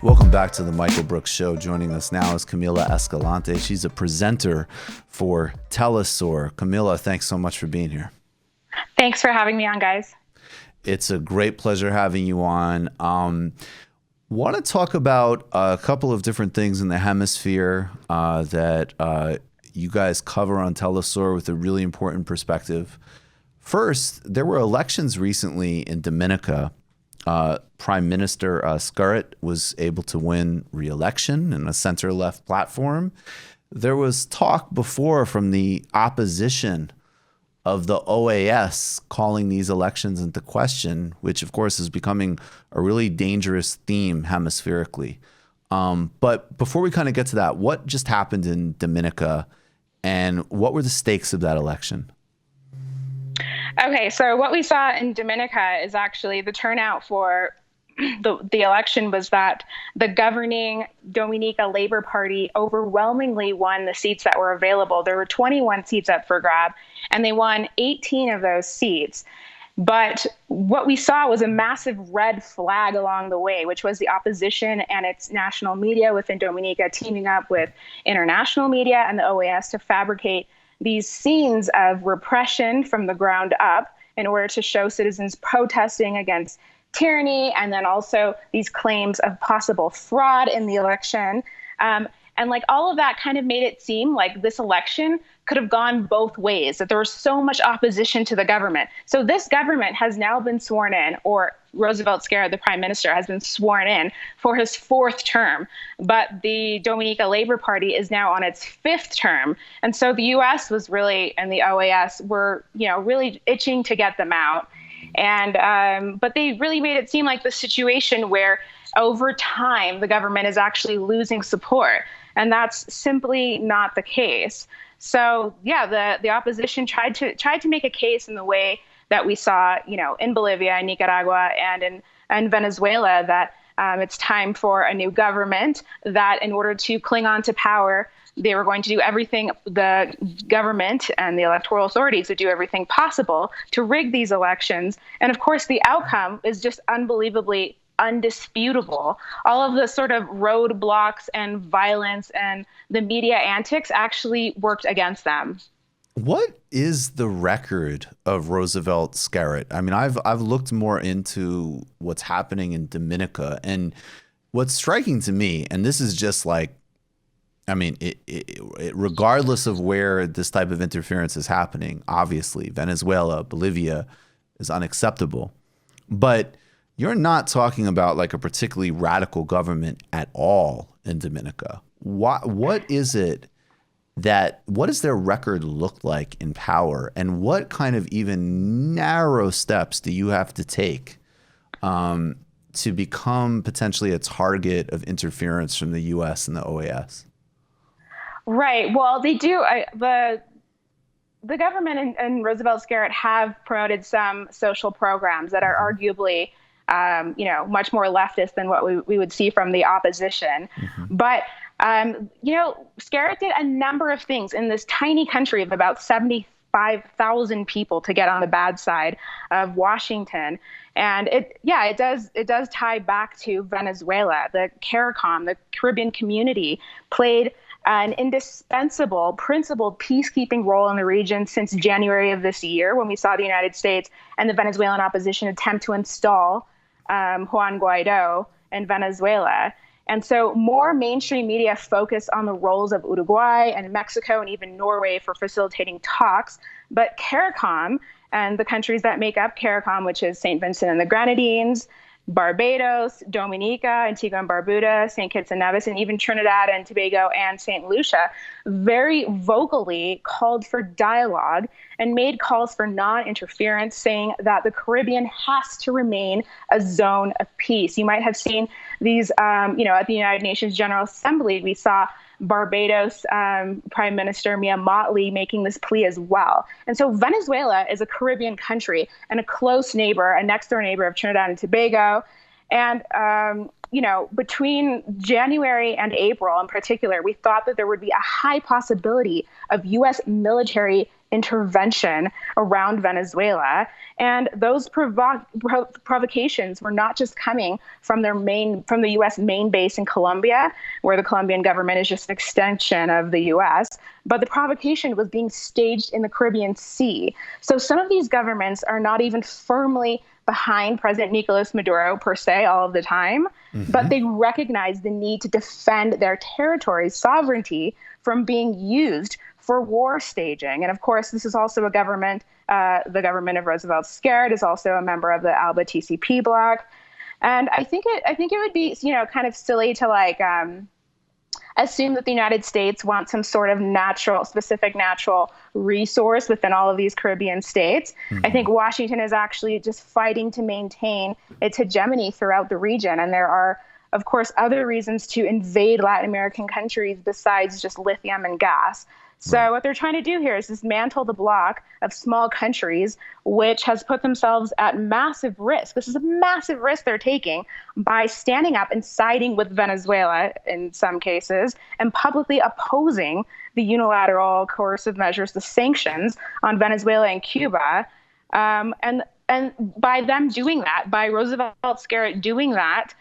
Welcome back to the Michael Brooks Show. Joining us now is Camilia Escalante. She's a presenter for TeleSUR. Camilia, thanks so much for being here. Thanks for having me on, guys. It's a great pleasure having you on. Want to talk about a couple of different things in the hemisphere that you guys cover on TeleSUR with a really important perspective. First, there were elections recently in Dominica. Prime Minister Skerritt was able to win re-election in a center-left platform. There was talk before from the opposition of the OAS calling these elections into question, which of course is becoming a really dangerous theme hemispherically. But before we kind of get to that, what just happened in Dominica and what were the stakes of that election? Okay, so what we saw in Dominica is actually the turnout for the election was that the governing Dominica Labor Party overwhelmingly won the seats that were available. There were 21 seats up for grab, and they won 18 of those seats. But what we saw was a massive red flag along the way, which was the opposition and its national media within Dominica teaming up with international media and the OAS to fabricate these scenes of repression from the ground up in order to show citizens protesting against tyranny, and then also these claims of possible fraud in the election. And like all of that kind of made it seem like this election could have gone both ways, that there was so much opposition to the government. So this government has now been sworn in, or Roosevelt Skerritt, the prime minister, has been sworn in for his fourth term. But the Dominica Labor Party is now on its fifth term. And so the U.S. was really, and the OAS were, really itching to get them out. And but they really made it seem like the situation where over time the government is actually losing support. And that's simply not the case. So, yeah, the opposition tried to make a case in the way that we saw, in Bolivia, in Nicaragua, and in Venezuela, that it's time for a new government, that in order to cling on to power, they were going to do everything, the government and the electoral authorities would do everything possible to rig these elections. And of course, the outcome is just unbelievably undisputable. All of the sort of roadblocks and violence and the media antics actually worked against them. What is the record of Roosevelt Skerritt? I mean, I've looked more into what's happening in Dominica, and what's striking to me, and this is just like, I mean, regardless of where this type of interference is happening, obviously Venezuela, Bolivia is unacceptable, but you're not talking about like a particularly radical government at all in Dominica. What is it what does their record look like in power, and what kind of even narrow steps do you have to take to become potentially a target of interference from the U.S. and the OAS? Right. Well, they do. The government and Roosevelt Skerritt have promoted some social programs that are arguably, much more leftist than what we would see from the opposition. Mm-hmm. But, Skerritt did a number of things in this tiny country of about 75,000 people to get on the bad side of Washington. And it does tie back to Venezuela. The CARICOM, the Caribbean community, played an indispensable, principled peacekeeping role in the region since January of this year, when we saw the United States and the Venezuelan opposition attempt to install Juan Guaido in Venezuela. And so more mainstream media focus on the roles of Uruguay and Mexico and even Norway for facilitating talks. But CARICOM and the countries that make up CARICOM, which is St. Vincent and the Grenadines, Barbados, Dominica, Antigua and Barbuda, St. Kitts and Nevis, and even Trinidad and Tobago and St. Lucia, very vocally called for dialogue and made calls for non-interference, saying that the Caribbean has to remain a zone of peace. You might have seen these, at the United Nations General Assembly, we saw Barbados Prime Minister Mia Mottley making this plea as well. And so Venezuela is a Caribbean country and a close neighbor, a next door neighbor of Trinidad and Tobago. And, between January and April in particular, we thought that there would be a high possibility of U.S. military intervention around Venezuela. And those provocations were not just coming from from the U.S. main base in Colombia, where the Colombian government is just an extension of the U.S., but the provocation was being staged in the Caribbean Sea. So some of these governments are not even firmly behind President Nicolas Maduro per se all of the time, but they recognize the need to defend their territory's sovereignty from being used for war staging. And of course, this is also a government, the government of Roosevelt Skerritt is also a member of the ALBA TCP bloc. And I think it would be, kind of silly to assume that the United States wants some sort of specific natural resource within all of these Caribbean states. I think Washington is actually just fighting to maintain its hegemony throughout the region. And there are, of course, other reasons to invade Latin American countries besides just lithium and gas. So what they're trying to do here is dismantle the bloc of small countries, which has put themselves at massive risk. This is a massive risk they're taking by standing up and siding with Venezuela in some cases and publicly opposing the unilateral coercive measures, the sanctions on Venezuela and Cuba. And by them doing that, by Roosevelt Skerritt doing that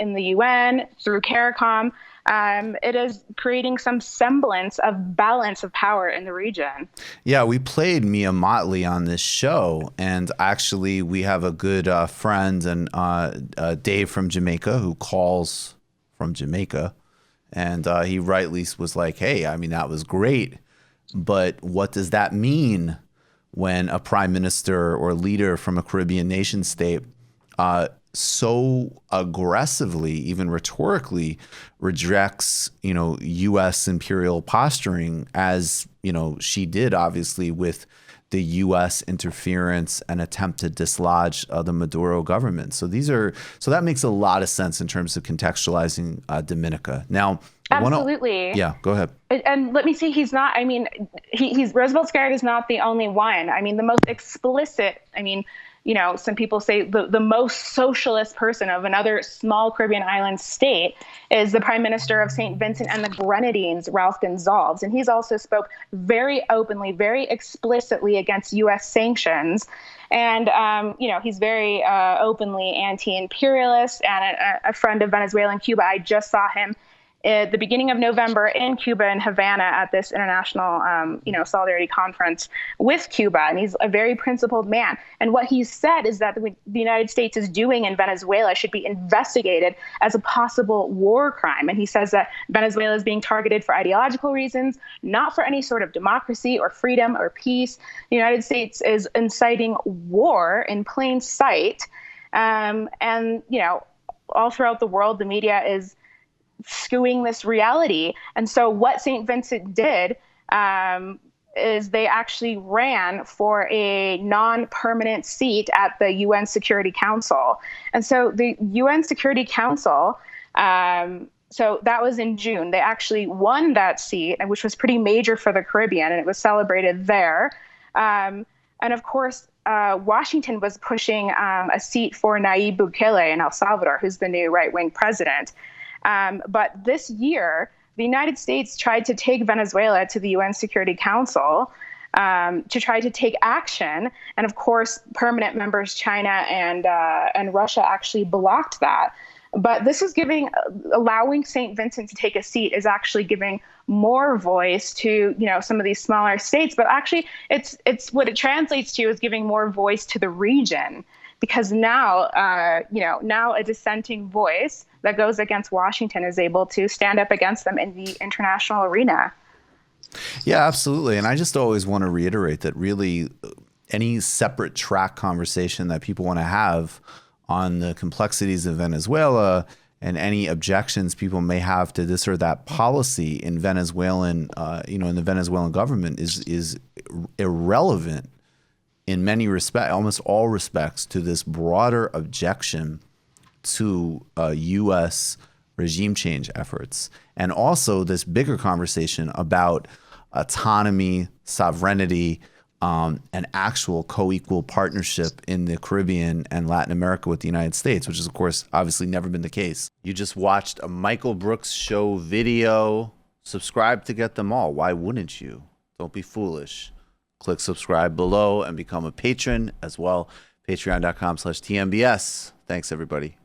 in the UN through CARICOM, it is creating some semblance of balance of power in the region. Yeah, we played Mia Motley on this show, and actually we have a good friend and Dave from Jamaica who calls from Jamaica, and he rightly was like, hey, I mean, that was great, but what does that mean when a prime minister or leader from a Caribbean nation state so aggressively, even rhetorically, rejects, U.S. imperial posturing, as, she did, obviously, with the U.S. interference and attempt to dislodge the Maduro government. So that makes a lot of sense in terms of contextualizing Dominica. Now, absolutely. Yeah, go ahead. And let me see, he's not, he's Roosevelt Skerritt is not the only one. The most explicit, some people say the most socialist person of another small Caribbean island state is the Prime Minister of St. Vincent and the Grenadines, Ralph Gonsalves. And he's also spoke very openly, very explicitly against U.S. sanctions. And, he's very openly anti-imperialist and a friend of Venezuela and Cuba. I just saw him at the beginning of November in Cuba and Havana at this international, solidarity conference with Cuba. And he's a very principled man. And what he said is that the United States is doing in Venezuela should be investigated as a possible war crime. And he says that Venezuela is being targeted for ideological reasons, not for any sort of democracy or freedom or peace. The United States is inciting war in plain sight. And, all throughout the world, the media is skewing this reality. And so what St. Vincent did is they actually ran for a non-permanent seat at the UN Security Council. And so the UN Security Council, so that was in June, they actually won that seat, which was pretty major for the Caribbean, and it was celebrated there. And of course, Washington was pushing a seat for Nayib Bukele in El Salvador, who's the new right-wing president. But this year, the United States tried to take Venezuela to the UN Security Council to try to take action. And of course, permanent members China and Russia actually blocked that. But this is allowing St. Vincent to take a seat is actually giving more voice to, some of these smaller states. But actually, it's what it translates to is giving more voice to the region. Because now, now a dissenting voice that goes against Washington is able to stand up against them in the international arena. Yeah, absolutely. And I just always want to reiterate that really any separate track conversation that people want to have on the complexities of Venezuela and any objections people may have to this or that policy in Venezuelan, in the Venezuelan government is irrelevant in many respects, almost all respects, to this broader objection to U.S. regime change efforts. And also this bigger conversation about autonomy, sovereignty, and actual co-equal partnership in the Caribbean and Latin America with the United States, which is, of course, obviously never been the case. You just watched a Michael Brooks show video. Subscribe to get them all. Why wouldn't you? Don't be foolish. click subscribe below and become a patron as well. Patreon.com/TMBS. Thanks, everybody.